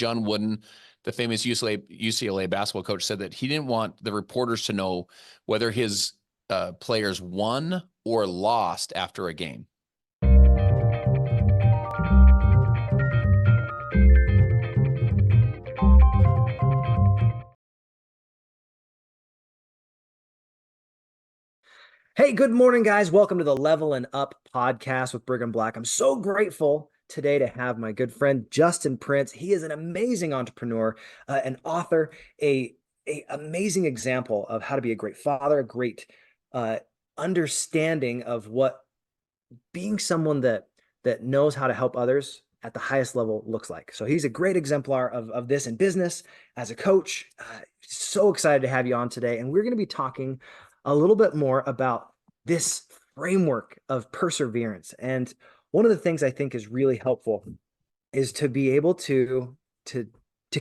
John Wooden, the famous UCLA basketball coach, said that he didn't want the reporters to know whether his players won or lost after a game. Hey, good morning, guys. Welcome to the Levelin Up podcast with Brigham Blackham. I'm so grateful today to have my good friend Justin Prince. He is an amazing entrepreneur, an author, a amazing example of how to be a great father, a great understanding of what being someone that knows how to help others at the highest level looks like. So he's a great exemplar of this in business as a coach. So excited to have you on today. And we're going to be talking a little bit more about this framework of perseverance. And one of the things I think is really helpful is to be able to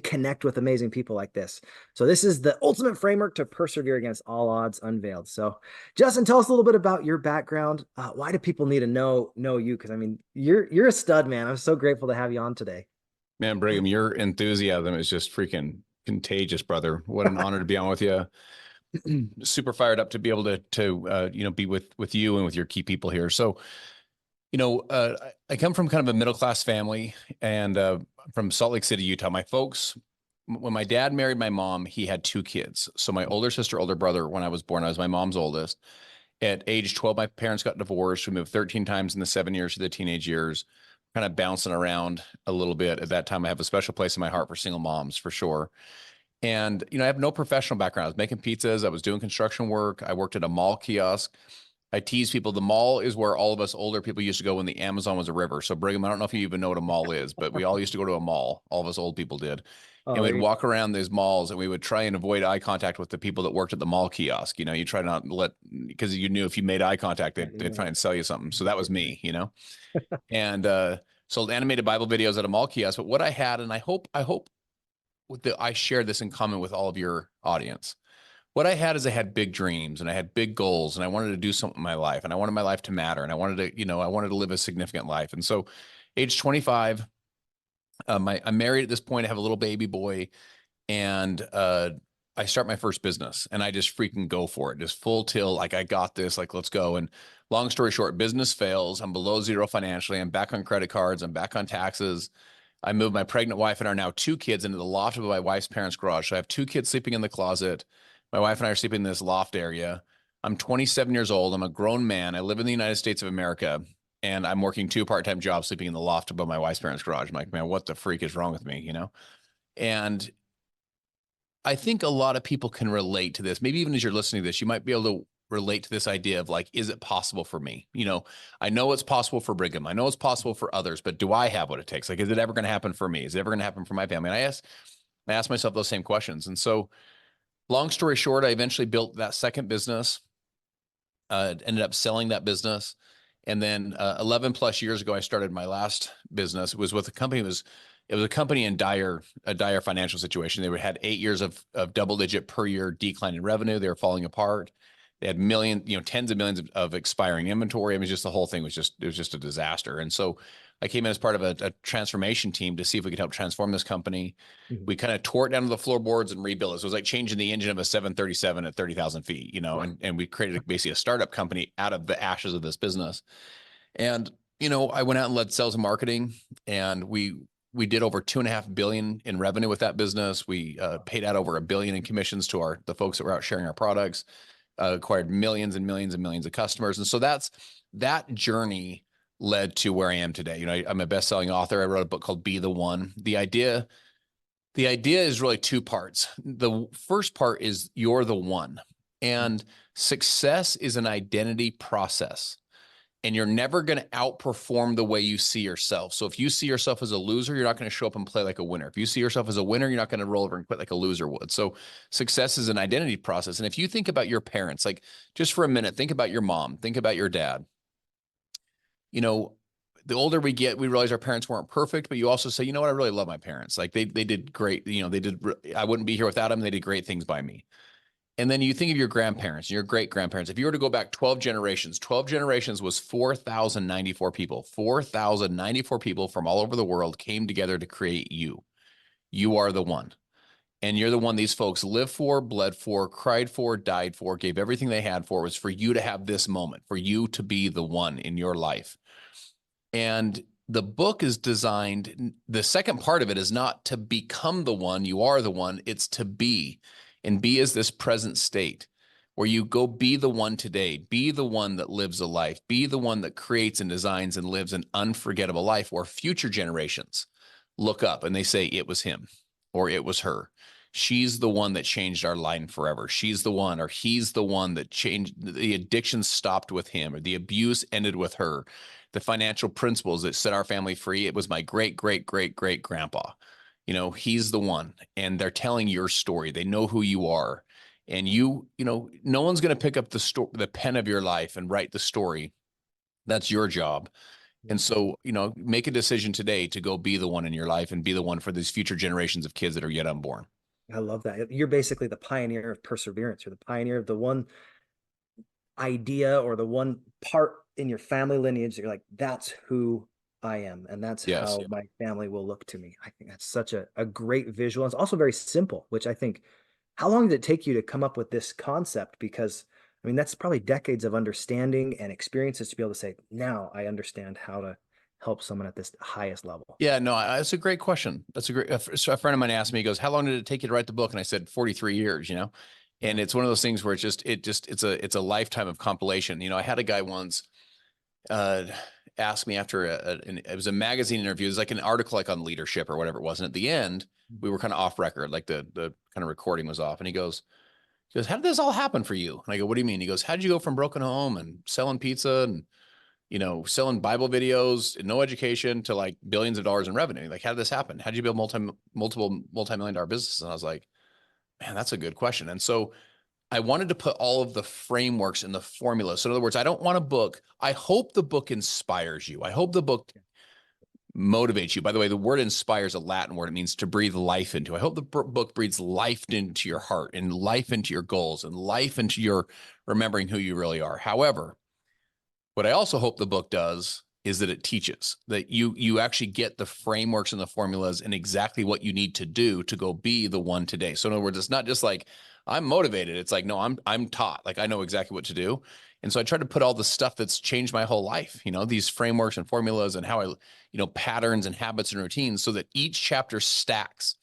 connect with amazing people like this. So this is the ultimate framework to persevere against all odds, unveiled. So Justin, tell us a little bit about your background. Why do people need to know you? Because I mean, you're a stud, man. I'm so grateful to have you on today. Man, Brigham, your enthusiasm is just freaking contagious, brother. What an honor to be on with you. Super fired up to be able to be with you and with your key people here. So, I come from kind of a middle-class family and from Salt Lake City, Utah. My folks, when my dad married my mom, he had 2 kids. So my older sister, older brother, when I was born, I was my mom's oldest. At age 12, my parents got divorced. We moved 13 times in the 7 years of the teenage years, kind of bouncing around a little bit. At that time, I have a special place in my heart for single moms, for sure. And, I have no professional background. I was making pizzas. I was doing construction work. I worked at a mall kiosk. I tease people. The mall is where all of us older people used to go when the Amazon was a river. So Brigham, I don't know if you even know what a mall is, but we all used to go to a mall. All of us old people did. And we'd walk around these malls and we would try and avoid eye contact with the people that worked at the mall kiosk. You try not to because you knew if you made eye contact, they'd try and sell you something. So that was me, and sold animated Bible videos at a mall kiosk. But what I had, and I hope I share this in common with all of your audience. What I had is I had big dreams and I had big goals and I wanted to do something in my life and I wanted my life to matter and I wanted to live a significant life. And so age 25, I'm married at this point. I have a little baby boy and I start my first business and I just freaking go for it. Just full tilt. Like I got this, like, let's go. And long story short, business fails. I'm below zero financially. I'm back on credit cards. I'm back on taxes. I moved my pregnant wife and our now 2 kids into the loft of my wife's parents' garage. So I have 2 kids sleeping in the closet. My wife and I are sleeping in this loft area. I'm 27 years old. I'm a grown man. I live in the United States of America, and I'm working 2 part-time jobs sleeping in the loft above my wife's parents' garage. I'm like, man, what the freak is wrong with me, And I think a lot of people can relate to this. Maybe even as you're listening to this, you might be able to relate to this idea of like, is it possible for me? I know it's possible for Brigham. I know it's possible for others, but do I have what it takes? Like, is it ever going to happen for me? Is it ever going to happen for my family? And I asked myself those same questions. And so long story short, I eventually built that second business, ended up selling that business. And then 11 plus years ago, I started my last business. It was with a company. It was a company in a dire financial situation. They had 8 years of double-digit per year decline in revenue. They were falling apart. They had tens of millions of expiring inventory. I mean, just the whole thing was just a disaster. And so I came in as part of a transformation team to see if we could help transform this company. Mm-hmm. We kind of tore it down to the floorboards and rebuilt it. So it was like changing the engine of a 737 at 30,000 feet, right. and we created basically a startup company out of the ashes of this business. And, I went out and led sales and marketing, and we did over $2.5 billion in revenue with that business. We paid out over $1 billion in commissions to the folks that were out sharing our products. Acquired millions and millions and millions of customers. And so that journey led to where I am today. I'm a best-selling author. I wrote a book called Be the One. The idea is really 2 parts. The first part is you're the one, and success is an identity process. And you're never going to outperform the way you see yourself. So if you see yourself as a loser, you're not going to show up and play like a winner. If you see yourself as a winner, you're not going to roll over and quit like a loser would. So success is an identity process. And if you think about your parents, like just for a minute, think about your mom, think about your dad. The older we get, we realize our parents weren't perfect, but you also say, you know what? I really love my parents. Like they did great. I wouldn't be here without them. They did great things by me. And then you think of your grandparents, your great grandparents. If you were to go back 12 generations was 4,094 people. 4,094 people from all over the world came together to create you. You are the one. And you're the one these folks lived for, bled for, cried for, died for, gave everything they had for, was for you to have this moment, for you to be the one in your life. And the book is designed, the second part of it is not to become the one, you are the one, it's to be. And be is this present state where you go be the one today, be the one that lives a life, be the one that creates and designs and lives an unforgettable life where future generations look up and they say, it was him or it was her. She's the one that changed our life forever. She's the one, or he's the one that changed, the addiction stopped with him, or the abuse ended with her. The financial principles that set our family free, it was my great, great, great, great grandpa. You know, he's the one, and they're telling your story. They know who you are. And you know, no one's going to pick up the pen of your life and write the story. That's your job. And so, you know, make a decision today to go be the one in your life and be the one for these future generations of kids that are yet unborn. I love that. You're basically the pioneer of perseverance. You're the pioneer of the one idea or the one part in your family lineage that you're like, that's who I am. And that's how my family will look to me. I think that's such a great visual. It's also very simple, which I think, how long did it take you to come up with this concept? Because I mean, that's probably decades of understanding and experiences to be able to say, now I understand how to help someone at this highest level. Yeah, no, that's a great question. That's a great, so a friend of mine asked me, he goes, how long did it take you to write the book? And I said, 43 years, you know? And it's one of those things where it's a lifetime of compilation. You know, I had a guy once ask me after it was a magazine interview. It was like an article like on leadership or whatever it was. And at the end, we were kind of off record, like the kind of recording was off. And he goes, how did this all happen for you? And I go, what do you mean? He goes, how did you go from broken home and selling pizza and, you know, selling Bible videos, no education, to like billions of dollars in revenue? Like, how did this happen? How did you build multiple multi-million-dollar businesses? And I was like, man, that's a good question. And so I wanted to put all of the frameworks and the formulas. So in other words, I don't want a book. I hope the book inspires you. I hope the book motivates you. By the way, the word inspire is a Latin word. It means to breathe life into. I hope the book breathes life into your heart and life into your goals and life into your remembering who you really are. However, what I also hope the book does is that it teaches, that you actually get the frameworks and the formulas and exactly what you need to do to go be the one today. So in other words, it's not just like I'm motivated. It's like, no, I'm taught, like I know exactly what to do. And so I tried to put all the stuff that's changed my whole life, you know, these frameworks and formulas and how I, you know, patterns and habits and routines, so that each chapter stacks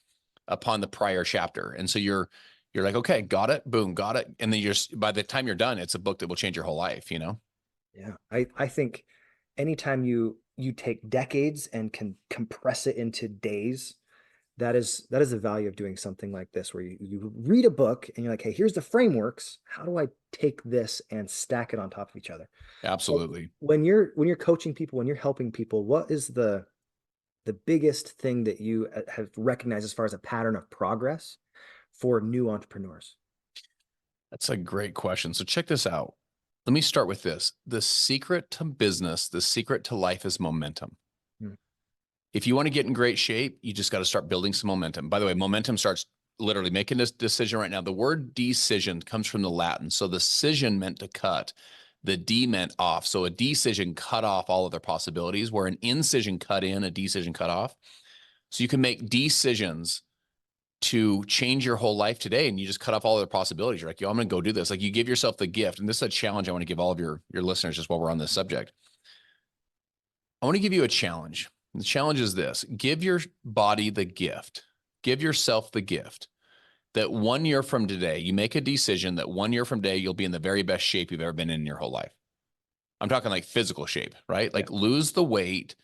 upon the prior chapter. And so you're like, okay, got it. Boom, got it. And then by the time you're done, it's a book that will change your whole life, you know? Yeah. I think anytime you take decades and can compress it into days, that is the value of doing something like this, where you read a book and you're like, hey, here's the frameworks. How do I take this and stack it on top of each other? Absolutely. When you're coaching people, when you're helping people, what is the biggest thing that you have recognized as far as a pattern of progress for new entrepreneurs? That's a great question. So check this out. Let me start with this. The secret to business, the secret to life is momentum. If you want to get in great shape, you just got to start building some momentum. By the way, momentum starts literally making this decision right now. The word decision comes from the Latin. So the decision meant to cut. The D meant off. So a decision cut off all of their possibilities, where an incision cut in, a decision cut off. So you can make decisions to change your whole life today, and you just cut off all other possibilities. You're like, yo, I'm going to go do this. Like, you give yourself the gift. And this is a challenge I want to give all of your listeners just while we're on this subject. I want to give you a challenge. The challenge is this: give your body the gift, give yourself the gift that 1 year from today, you make a decision that 1 year from today, you'll be in the very best shape you've ever been in your whole life. I'm talking like physical shape, right? Like lose the weight,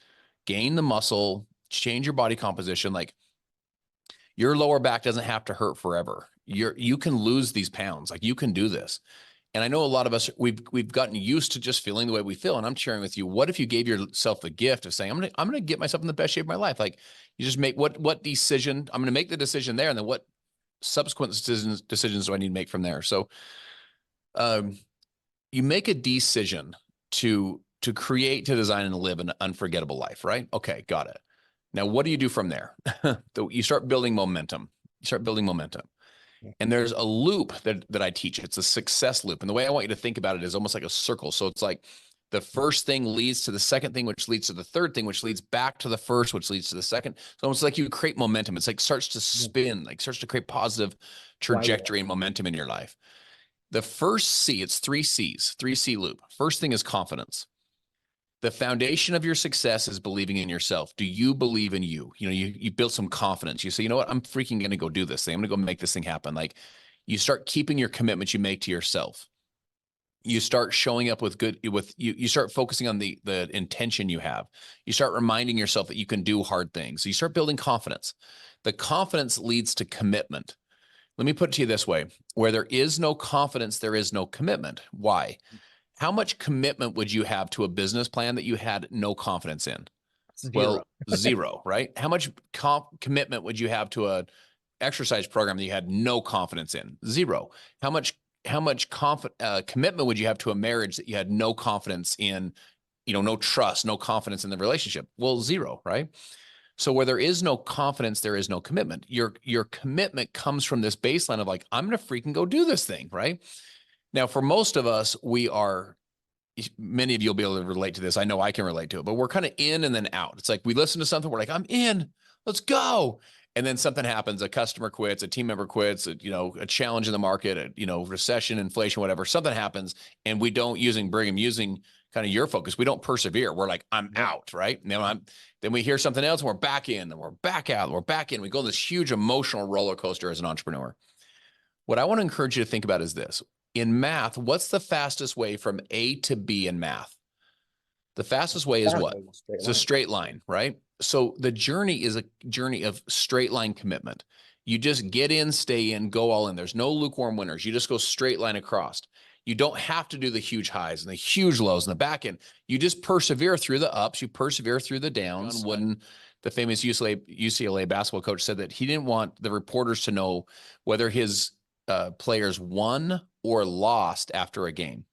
gain the muscle, change your body composition. Like, your lower back doesn't have to hurt forever. You can lose these pounds. Like, you can do this. And I know a lot of us, we've gotten used to just feeling the way we feel. And I'm sharing with you, what if you gave yourself the gift of saying, I'm going to get myself in the best shape of my life? Like, you just make what decision, I'm going to make the decision there. And then what subsequent decisions do I need to make from there? So you make a decision to create, to design, and to live an unforgettable life, right? Okay, got it. Now, what do you do from there? You start building momentum. You start building momentum. And there's a loop that I teach. It's a success loop. And the way I want you to think about it is almost like a circle. So it's like The first thing leads to the second thing, which leads to the third thing, which leads back to the first, which leads to the second. It's almost like you create momentum. It's like starts to spin, like starts to create positive trajectory and momentum in your life. The first C, it's 3 C's, 3 C loop. First thing is confidence. The foundation of your success is believing in yourself. Do you believe in you? You know, you build some confidence. You say, you know what, I'm freaking going to go do this thing. I'm going to go make this thing happen. Like you start keeping your commitments you make to yourself. You start showing up with you start focusing on the intention you have. You start reminding yourself that you can do hard things. So you start building confidence. The confidence leads to commitment. Let me put it to you this way. Where there is no confidence, there is no commitment. Why? How much commitment would you have to a business plan that you had no confidence in? Zero. Well, zero, right? How much commitment would you have to a exercise program that you had no confidence in? Zero. How much commitment would you have to a marriage that you had no confidence in, you know, no trust, no confidence in the relationship? Well, zero, right? So where there is no confidence, there is no commitment. Your commitment comes from this baseline of like, I'm going to freaking go do this thing, right? Now, for most of us, many of you will be able to relate to this. I know I can relate to it, but we're kind of in and then out. It's like we listen to something, we're like, I'm in, let's go. And then something happens, a customer quits, a team member quits, a challenge in the market, recession, inflation, whatever, something happens. And we don't, using kind of your focus, we don't persevere. We're like, I'm out, right? Then we hear something else and we're back in and we're back out and we're back in. We go on this huge emotional roller coaster as an entrepreneur. What I want to encourage you to think about is this. In math, what's the fastest way from A to B in math? The fastest way is what? It's a straight line, right? So the journey is a journey of straight line commitment. You just get in, stay in, go all in. There's no lukewarm winners. You just go straight line across. You don't have to do the huge highs and the huge lows in the back end. You just persevere through the ups. You persevere through the downs. The famous UCLA basketball coach said that he didn't want the reporters to know whether his players won or lost after a game.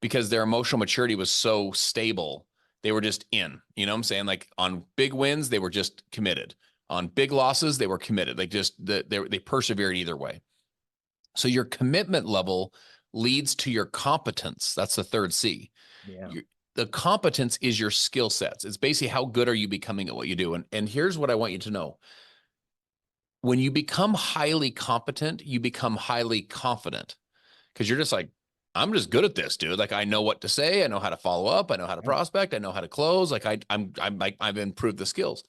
Because their emotional maturity was so stable, they were just in, you know what I'm saying? Like on big wins, they were just committed. On big losses, they were committed. Like they persevered either way. So your commitment level leads to your competence. That's the third C. Yeah. The competence is your skill sets. It's basically how good are you becoming at what you do. And here's what I want you to know. When you become highly competent, you become highly confident because you're just like, I'm just good at this, dude. Like I know what to say. I know how to follow up. I know how to prospect. I know how to close. Like I've improved the skills.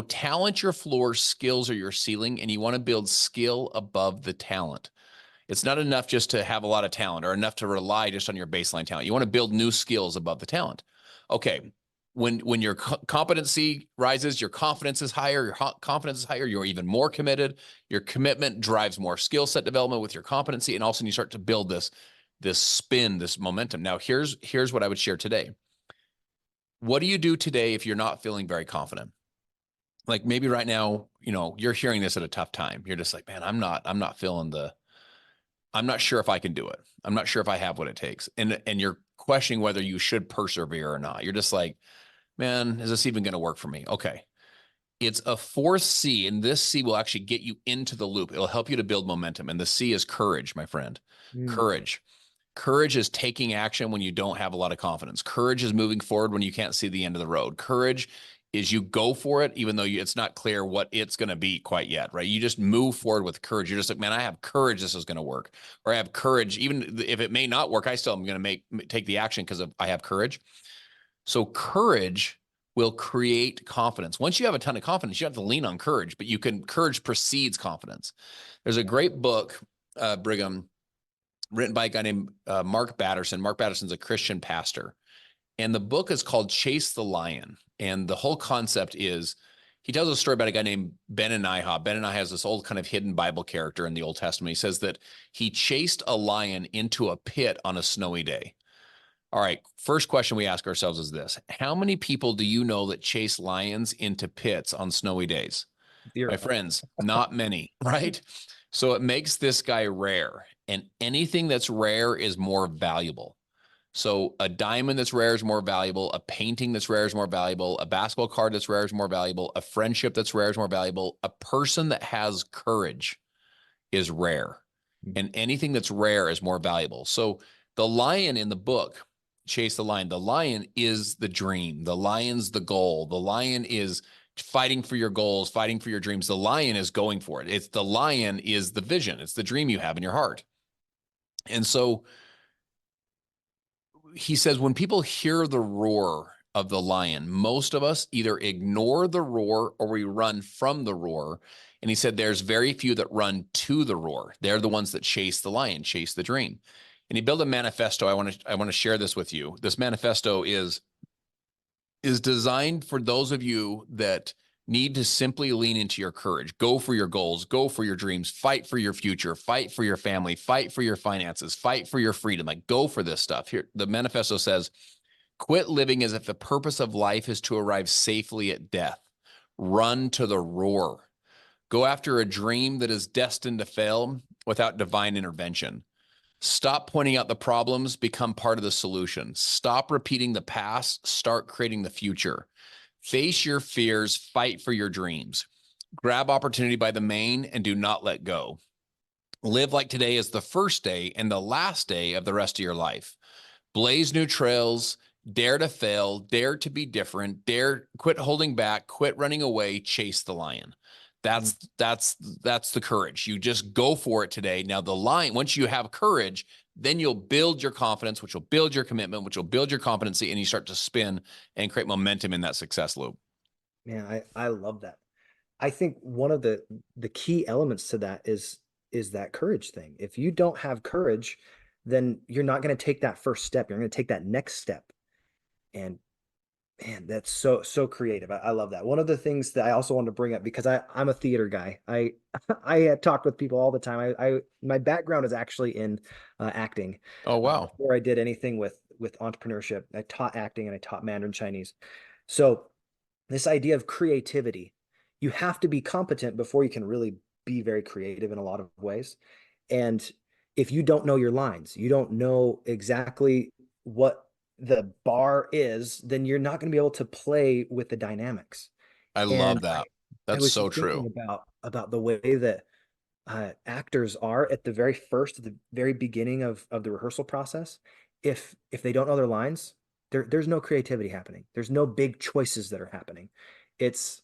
Talent your floor, skills are your ceiling, and you want to build skill above the talent. It's not enough just to have a lot of talent or enough to rely just on your baseline talent. You want to build new skills above the talent. Okay. When your competency rises, your confidence is higher, you're even more committed. Your commitment drives more skill set development with your competency. And all of a sudden you start to build this spin, this momentum. Now here's what I would share today. What do you do today if you're not feeling very confident? Like maybe right now, you're hearing this at a tough time. You're just like, man, I'm not sure if I can do it. I'm not sure if I have what it takes. And you're questioning whether you should persevere or not. You're just like, man, is this even going to work for me? Okay. It's a fourth C, and this C will actually get you into the loop. It'll help you to build momentum. And the C is courage, my friend. Courage. Courage is taking action when you don't have a lot of confidence. Courage is moving forward when you can't see the end of the road. Courage is you go for it, even though it's not clear what it's going to be quite yet, right? You just move forward with courage. You're just like, man, I have courage. This is going to work. Or I have courage. Even if it may not work, I still am going to take the action because I have courage. So courage will create confidence. Once you have a ton of confidence, you don't have to lean on courage, but courage precedes confidence. There's a great book, Brigham, written by a guy named Mark Batterson. Mark Batterson's a Christian pastor. And the book is called Chase the Lion. And the whole concept is, he tells a story about a guy named Ben-Anaiah. Ben-Anaiah has this old kind of hidden Bible character in the Old Testament. He says that he chased a lion into a pit on a snowy day. All right, first question we ask ourselves is this. How many people do you know that chase lions into pits on snowy days? Zero. My friends, not many, right? So it makes this guy rare. And anything that's rare is more valuable. So a diamond that's rare is more valuable. A painting that's rare is more valuable. A basketball card that's rare is more valuable. A friendship that's rare is more valuable. A person that has courage is rare. and anything that's rare is more valuable. So the lion in the book, Chase the Lion, the lion is the dream. The lion's the goal. The lion is fighting for your goals, fighting for your dreams. The lion is going for it. It's the lion is the vision. It's the dream you have in your heart. And so he says, when people hear the roar of the lion, most of us either ignore the roar or we run from the roar. And he said, there's very few that run to the roar. They're the ones that chase the lion, chase the dream. And he built a manifesto. I want to share this with you. This manifesto is designed for those of you that need to simply lean into your courage, go for your goals, go for your dreams, fight for your future, fight for your family, fight for your finances, fight for your freedom. Like, go for this stuff. Here, the manifesto says, quit living as if the purpose of life is to arrive safely at death. Run to the roar. Go after a dream that is destined to fail without divine intervention. Stop pointing out the problems, become part of the solution. Stop repeating the past, start creating the future. Face your fears, fight for your dreams. Grab opportunity by the mane and do not let go. Live like today is the first day and the last day of the rest of your life. Blaze new trails, dare to fail, dare to be different, dare, quit holding back, quit running away, chase the lion. That's the courage. You just go for it today. Now the lion, once you have courage, then you'll build your confidence, which will build your commitment, which will build your competency, and you start to spin and create momentum in that success loop. Man, I love that. I think one of the key elements to that is that courage thing. If you don't have courage, then you're not going to take that first step. You're going to take that next step. And man, that's so creative. I love that. One of the things that I also wanted to bring up, because I'm a theater guy. I I talk with people all the time. I my background is actually in acting. Oh, wow. Before I did anything with entrepreneurship, I taught acting and I taught Mandarin Chinese. So this idea of creativity, you have to be competent before you can really be very creative in a lot of ways. And if you don't know your lines, you don't know exactly what the bar is, then you're not going to be able to play with the dynamics. I And love that. I That's was so just thinking true. about the way that actors are at the very first, at the very beginning of the rehearsal process. If they don't know their lines, there's no creativity happening. There's no big choices that are happening. It's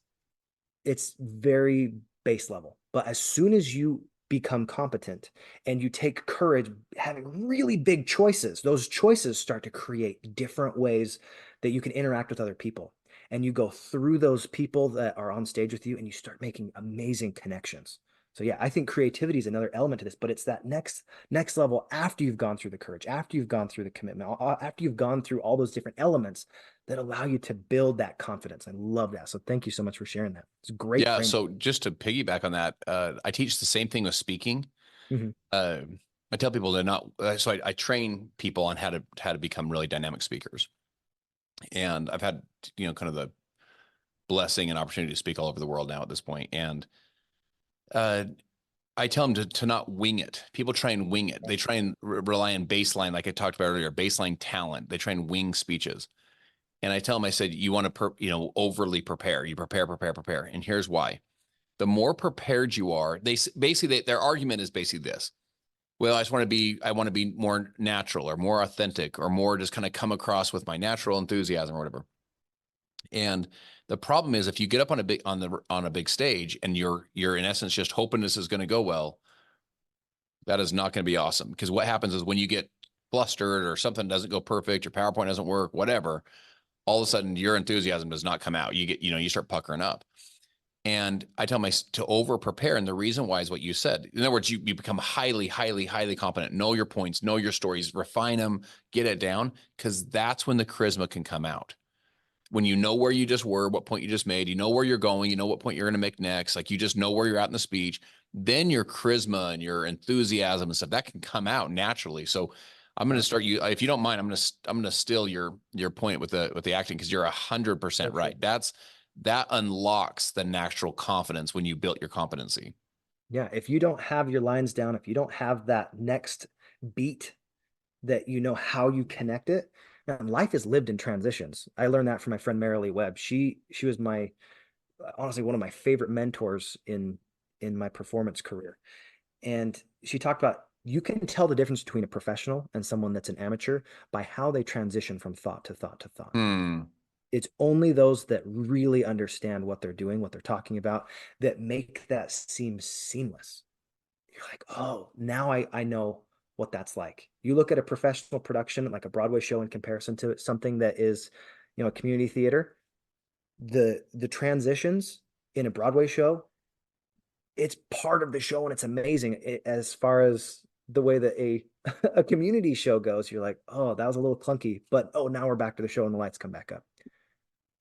very base level. But as soon as you become competent and you take courage, having really big choices, those choices start to create different ways that you can interact with other people. And you go through those people that are on stage with you and you start making amazing connections. So yeah, I think creativity is another element to this, but it's that next level after you've gone through the courage, after you've gone through the commitment, after you've gone through all those different elements that allow you to build that confidence. I love that. So thank you so much for sharing that. It's a great Yeah. frame. So just to piggyback on that, I teach the same thing with speaking. Mhm. I tell people to not, so I train people on how to become really dynamic speakers. And I've had, kind of the blessing and opportunity to speak all over the world now at this point. And I tell them to not wing it. People try and wing it. They try and rely on baseline, like I talked about earlier, baseline talent. They try and wing speeches. And I tell them, I said, you want to, overly prepare. You prepare, prepare, prepare. And here's why. The more prepared you are, their argument is basically this. Well, I want to be more natural or more authentic or more just kind of come across with my natural enthusiasm or whatever. And the problem is if you get up on a big stage and you're in essence just hoping this is going to go well, that is not going to be awesome. Because what happens is when you get flustered or something doesn't go perfect, your PowerPoint doesn't work, whatever, all of a sudden your enthusiasm does not come out. You start puckering up. And I tell to over prepare. And the reason why is what you said. In other words, you become highly, highly, highly competent. Know your points, know your stories, refine them, get it down, because that's when the charisma can come out. When you know where you just were, what point you just made, you know where you're going, you know what point you're going to make next, like you just know where you're at in the speech, then your charisma and your enthusiasm and stuff that can come out naturally. So I'm going to start you, if you don't mind, I'm going to steal your point with the acting, because you're 100% right. That unlocks the natural confidence when you built your competency. Yeah. If you don't have your lines down, if you don't have that next beat that you know how you connect it, and life is lived in transitions. I learned that from my friend Marilee Webb. She was my honestly one of my favorite mentors in my performance career. And she talked about you can tell the difference between a professional and someone that's an amateur by how they transition from thought to thought to thought. It's only those that really understand what they're doing, what they're talking about, that make that seem seamless. You're like, oh, now I know what that's like. You look at a professional production like a Broadway show in comparison to something that is, a community theater, the transitions in a Broadway show, it's part of the show and it's amazing. As far as the way that a a community show goes, you're like, oh, that was a little clunky, but oh, now we're back to the show and the lights come back up.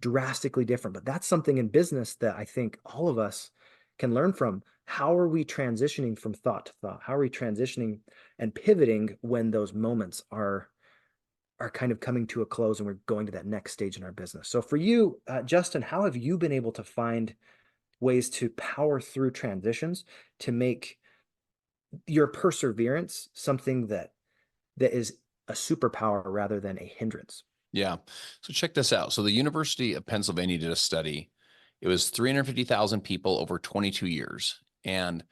Drastically different. But that's something in business that I think all of us can learn from. How are we transitioning from thought to thought? How are we transitioning and pivoting when those moments are kind of coming to a close and we're going to that next stage in our business? So for you, Justin, how have you been able to find ways to power through transitions to make your perseverance something that is a superpower rather than a hindrance? Yeah. So check this out. So the University of Pennsylvania did a study. It was 350,000 people over 22 years. And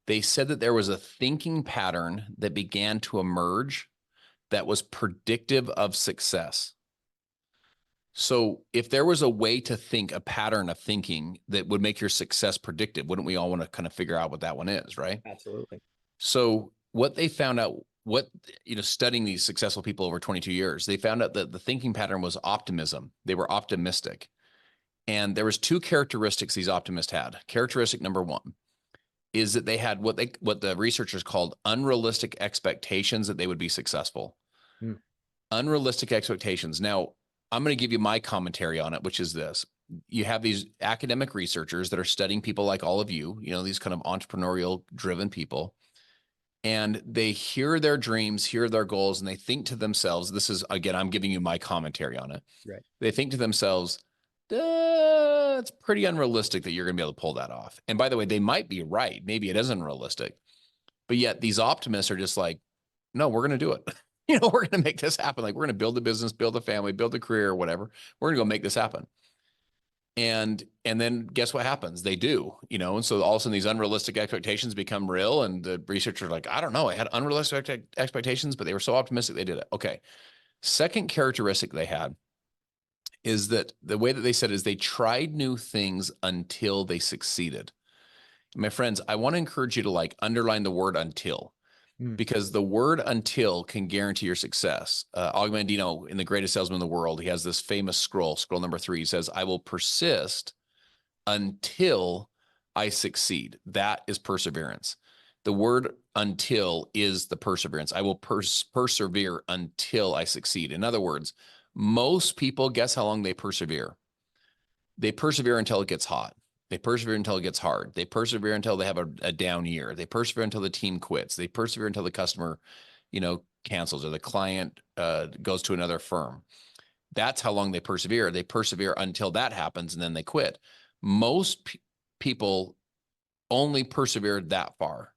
they said that there was a thinking pattern that began to emerge that was predictive of success. So if there was a way to think, a pattern of thinking that would make your success predictive, wouldn't we all want to kind of figure out what that one is, right? Absolutely. So what they found out, studying these successful people over 22 years, they found out that the thinking pattern was optimism. They were optimistic. And there was two characteristics these optimists had. Characteristic number one is that they had what the researchers called unrealistic expectations that they would be successful. Hmm. Unrealistic expectations. Now, I'm going to give you my commentary on it, which is this. You have these academic researchers that are studying people like all of you, these kind of entrepreneurial driven people. And they hear their dreams, hear their goals, and they think to themselves, this is, again, I'm giving you my commentary on it. Right. They think to themselves, it's pretty unrealistic that you're going to be able to pull that off. And by the way, they might be right. Maybe it isn't realistic. But yet these optimists are just like, no, we're going to do it. We're going to make this happen. Like, we're going to build a business, build a family, build a career, whatever. We're going to go make this happen. And then guess what happens? They do, and so all of a sudden these unrealistic expectations become real. And the researchers are like, I don't know, I had unrealistic expectations, but they were so optimistic they did it. Okay. Second characteristic they had is that the way that they said is they tried new things until they succeeded. My friends, I want to encourage you to underline the word until. Because the word until can guarantee your success. Og Mandino, in The Greatest Salesman in the World, he has this famous scroll number 3. He says, I will persist until I succeed. That is perseverance. The word until is the perseverance. I will persevere until I succeed. In other words, most people, guess how long they persevere? They persevere until it gets hot. They persevere until it gets hard. They persevere until they have a down year. They persevere until the team quits. They persevere until the customer, cancels, or the client goes to another firm. That's how long they persevere. They persevere until that happens, and then they quit. Most people only persevered that far.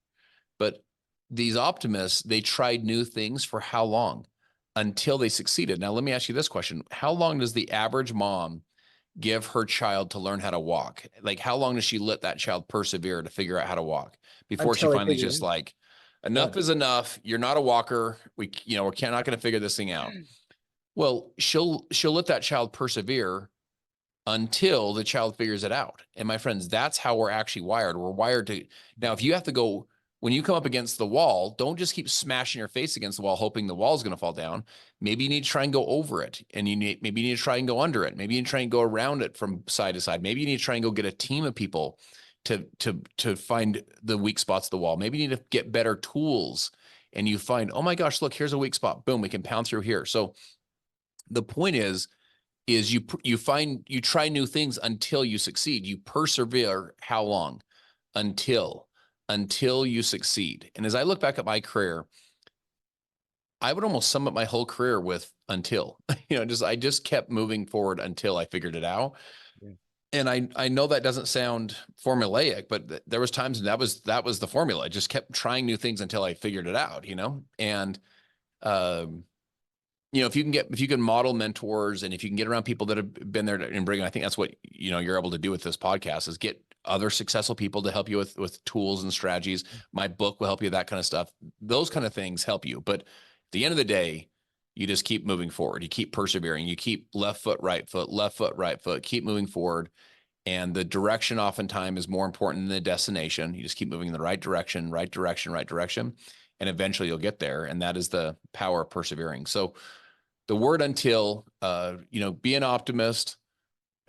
But these optimists, they tried new things for how long? Until they succeeded. Now, let me ask you this question. How long does the average mom give her child to learn how to walk? Like, how long does she let that child persevere to figure out how to walk before she finally just like, enough is enough. You're not a walker. We're not going to figure this thing out. Well, she'll let that child persevere until the child figures it out. And my friends, that's how we're actually wired. We're wired to, now, if you have to go, when you come up against the wall, don't just keep smashing your face against the wall, hoping the wall is going to fall down. Maybe you need to try and go over it, and maybe you need to try and go under it. Maybe you need to try and go around it from side to side. Maybe you need to try and go get a team of people to find the weak spots of the wall. Maybe you need to get better tools, and you find, oh my gosh, look, here's a weak spot. Boom, we can pound through here. So the point is you try new things until you succeed. You persevere how long? Until you succeed. And as I look back at my career, I would almost sum up my whole career with until. I just kept moving forward until I figured it out. Yeah. And I know that doesn't sound formulaic, but there was times that was the formula. I just kept trying new things until I figured it out, and if you can model mentors, and if you can get around people that have been there in Brigham, I think that's what, you're able to do with this podcast, is get other successful people to help you with tools and strategies. My book will help you with that kind of stuff. Those kind of things help you. But at the end of the day, you just keep moving forward. You keep persevering. You keep left foot, right foot, keep moving forward. And the direction oftentimes is more important than the destination. You just keep moving in the right direction, right direction, right direction. And eventually you'll get there. And that is the power of persevering. So the word until, be an optimist,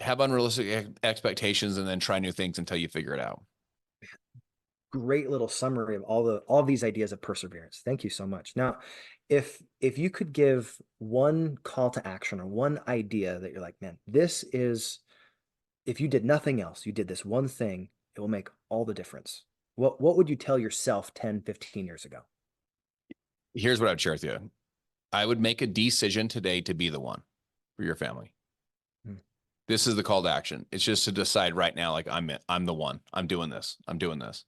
have unrealistic expectations, and then try new things until you figure it out. Great little summary of all these ideas of perseverance. Thank you so much. Now, if you could give one call to action or one idea that you're like, man, this is, if you did nothing else, you did this one thing, it will make all the difference. What would you tell yourself 10, 15 years ago? Here's what I would share with you. I would make a decision today to be the one for your family. This is the call to action. It's just to decide right now, like I'm the one. I'm doing this. I'm doing this.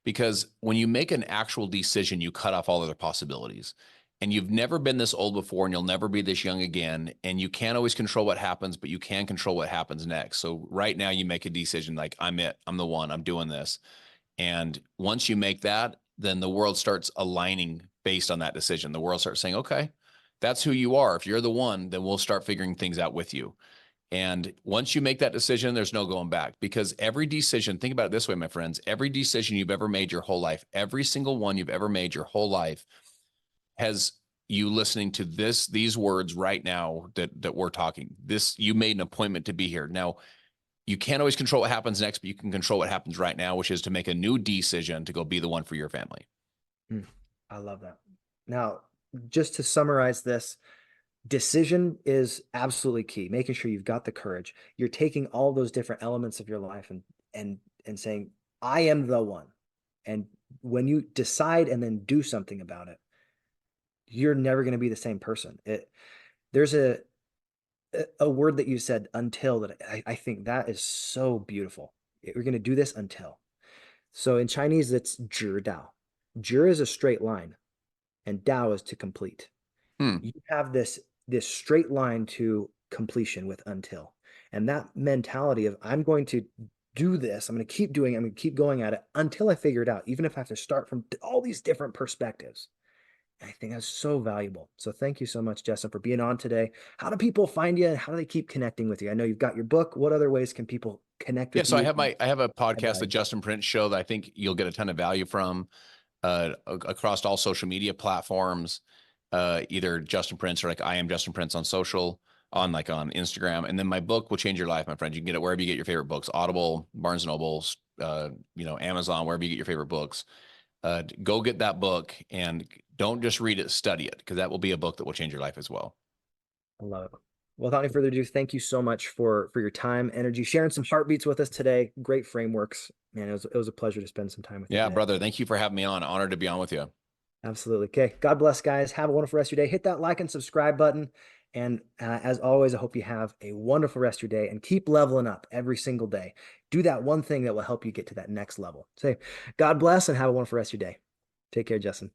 Because when you make an actual decision, you cut off all other possibilities. And you've never been this old before, and you'll never be this young again. And you can't always control what happens, but you can control what happens next. So right now you make a decision like, I'm it. I'm the one. I'm doing this. And once you make that, then the world starts aligning based on that decision. The world starts saying, okay, that's who you are. If you're the one, then we'll start figuring things out with you. And once you make that decision, there's no going back, because every decision, think about it this way, my friends, every decision you've ever made your whole life, every single one you've ever made your whole life has you listening to these words right now that we're talking. You made an appointment to be here. Now, you can't always control what happens next, but you can control what happens right now, which is to make a new decision to go be the one for your family. I love that. Now, just to summarize this, decision is absolutely key. Making sure you've got the courage. You're taking all those different elements of your life and saying, I am the one. And when you decide and then do something about it, you're never going to be the same person. There's a word that you said, until, that I think that is so beautiful. We're going to do this until. So in Chinese, it's zhi dao. Zhi is a straight line, and dao is to complete. You have this straight line to completion with until. And that mentality of, I'm going to do this, I'm going to keep doing it, I'm going to keep going at it until I figure it out, even if I have to start from all these different perspectives. I think that's so valuable. So thank you so much, Justin, for being on today. How do people find you, and how do they keep connecting with you? I know you've got your book. What other ways can people connect with you? Yeah, so I have a podcast, the Justin Prince Show, that I think you'll get a ton of value from across all social media platforms. Either Justin Prince or like I am Justin Prince on social, on Instagram. And then my book will change your life, my friend. You can get it wherever you get your favorite books: Audible, Barnes and Noble, Amazon, wherever you get your favorite books. Go get that book, and don't just read it, study it, because that will be a book that will change your life as well. I love it. Well, without any further ado, thank you so much for your time, energy, sharing some heartbeats with us today. Great frameworks. Man, it was a pleasure to spend some time with you. Yeah, brother. Thank you for having me on. Honored to be on with you. Absolutely. Okay. God bless, guys. Have a wonderful rest of your day. Hit that like and subscribe button. And as always, I hope you have a wonderful rest of your day, and keep leveling up every single day. Do that one thing that will help you get to that next level. Say, God bless, and have a wonderful rest of your day. Take care, Justin.